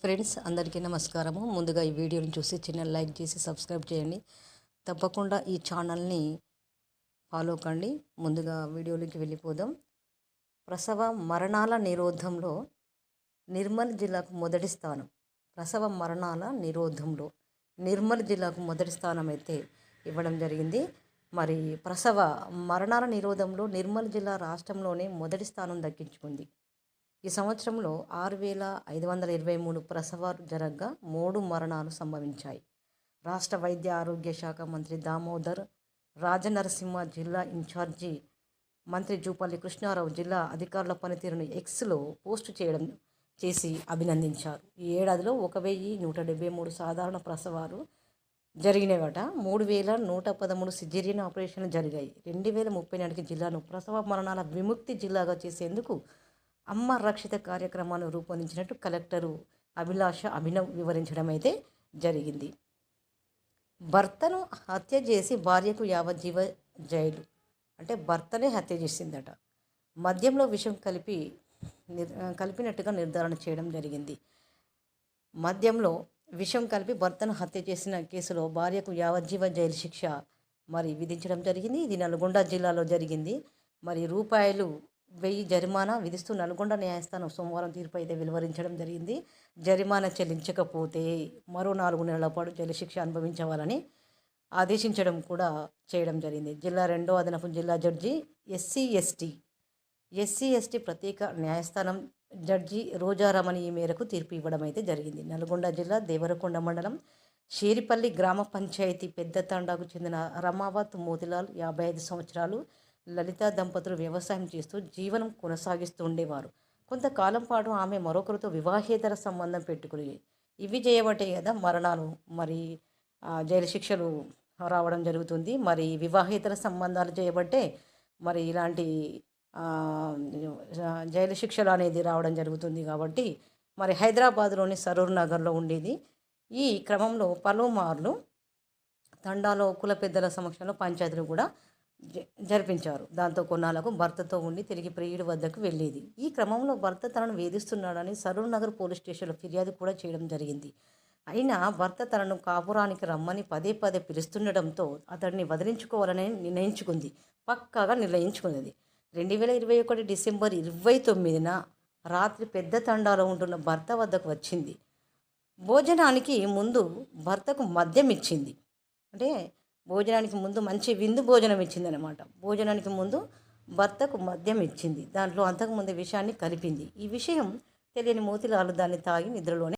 Friends అందరికీ నమస్కారము. ముందుగా ఈ వీడియోని చూసి చిన్న లైక్ చేసి సబ్స్క్రైబ్ చేయండి. తప్పకుండా ఈ ఛానల్ని ఫాలో కండి. ముందుగా వీడియోలోకి వెళ్ళిపోదాం. ప్రసవ మరణాల నిరోధంలో నిర్మల్ జిల్లాకు మొదటి స్థానం. ప్రసవ మరణాల నిరోధంలో నిర్మల్ జిల్లాకు మొదటి స్థానం అయితే ఇవ్వడం జరిగింది. మరి ప్రసవ మరణాల నిరోధంలో నిర్మల్ జిల్లా రాష్ట్రంలోనే మొదటి స్థానం దక్కించుకుంది. ఈ సంవత్సరంలో 6,523 ప్రసవాలు జరగగా 3 మరణాలు సంభవించాయి. రాష్ట్ర వైద్య ఆరోగ్య శాఖ మంత్రి దామోదర్ రాజనరసింహ, జిల్లా ఇన్ఛార్జి మంత్రి జూపల్లి కృష్ణారావు జిల్లా అధికారుల పనితీరును ఎక్స్లో పోస్టు చేసి అభినందించారు. ఈ ఏడాదిలో 1,173 సాధారణ ప్రసవాలు జరిగినవట. 3,113 సిజేరియన్ ఆపరేషన్లు జరిగాయి. 2030 నాటికి జిల్లాను ప్రసవ మరణాల విముక్తి జిల్లాగా చేసేందుకు అమ్మ రక్షిత కార్యక్రమాన్ని రూపొందించినట్టు కలెక్టరు అభినవ్ వివరించడం అయితే జరిగింది. భర్తను హత్య చేసి భార్యకు యావజ్జీవ జైలు, అంటే భర్తనే హత్య చేసిందట. మద్యంలో విషం కలిపినట్టుగా నిర్ధారణ చేయడం జరిగింది. మద్యంలో విషం కలిపి భర్తను హత్య చేసిన కేసులో భార్యకు యావజ్జీవ జైలు శిక్ష మరి విధించడం జరిగింది. ఇది నల్గొండ జిల్లాలో జరిగింది. మరి ₹1,000 జరిమానా విధిస్తూ నల్గొండ న్యాయస్థానం సోమవారం తీర్పు అయితే వెలువరించడం జరిగింది. జరిమానా చెల్లించకపోతే మరో 4 నెలల పాటు జైలు శిక్ష అనుభవించవాలని ఆదేశించడం కూడా చేయడం జరిగింది. జిల్లా 2వ అదనపు జిల్లా జడ్జి ఎస్సీ/ఎస్టీ ప్రత్యేక న్యాయస్థానం జడ్జి రోజారమణి ఈ మేరకు తీర్పు ఇవ్వడం అయితే జరిగింది. నల్గొండ జిల్లా దేవరకొండ మండలం షేరిపల్లి గ్రామ పంచాయతీ పెద్ద తండాకు చెందిన రమావత్ మోతిలాల్ 55 సంవత్సరాలు లలిత దంపతులు వ్యవసాయం చేస్తూ జీవనం కొనసాగిస్తూ ఉండేవారు. కొంతకాలం పాటు ఆమె మరొకరితో వివాహేతర సంబంధం పెట్టుకుని ఇవి చేయబట్టే కదా మరణాలు మరి జైలు శిక్షలు రావడం జరుగుతుంది. మరి వివాహేతర సంబంధాలు చేయబట్టే మరి ఇలాంటి జైలు శిక్షలు అనేది రావడం జరుగుతుంది. కాబట్టి మరి హైదరాబాద్లోని సరూర్ నగర్లో ఉండేది. ఈ క్రమంలో పలుమార్లు తండాలో కుల పెద్దల సమక్షంలో పంచాయతీలు కూడా జరిపించారు. దాంతో కొన్నాళ్లకు భర్తతో ఉండి తిరిగి ప్రియుడి వద్దకు వెళ్ళేది. ఈ క్రమంలో భర్త తనను వేధిస్తున్నాడని సరూర్ నగర్ పోలీస్ స్టేషన్లో ఫిర్యాదు కూడా చేయడం జరిగింది. అయినా భర్త తనను కాపురానికి రమ్మని పదే పిలుస్తుండటంతో అతడిని వదిలించుకోవాలని పక్కాగా నిర్ణయించుకున్నది. 2021 డిసెంబర్ 29న రాత్రి పెద్ద తండాలో ఉంటున్న భర్త వద్దకు వచ్చింది. భోజనానికి ముందు భర్తకు మద్యం ఇచ్చింది. అంటే భోజనానికి ముందు మంచి విందు భోజనం ఇచ్చిందనమాట. భోజనానికి ముందు భర్తకు మద్యం ఇచ్చింది. దాంట్లో అంతకుముందు విషయాన్ని కలిపింది. ఈ విషయం తెలియని మోతిలాలు దాన్ని తాగి నిద్రలోనే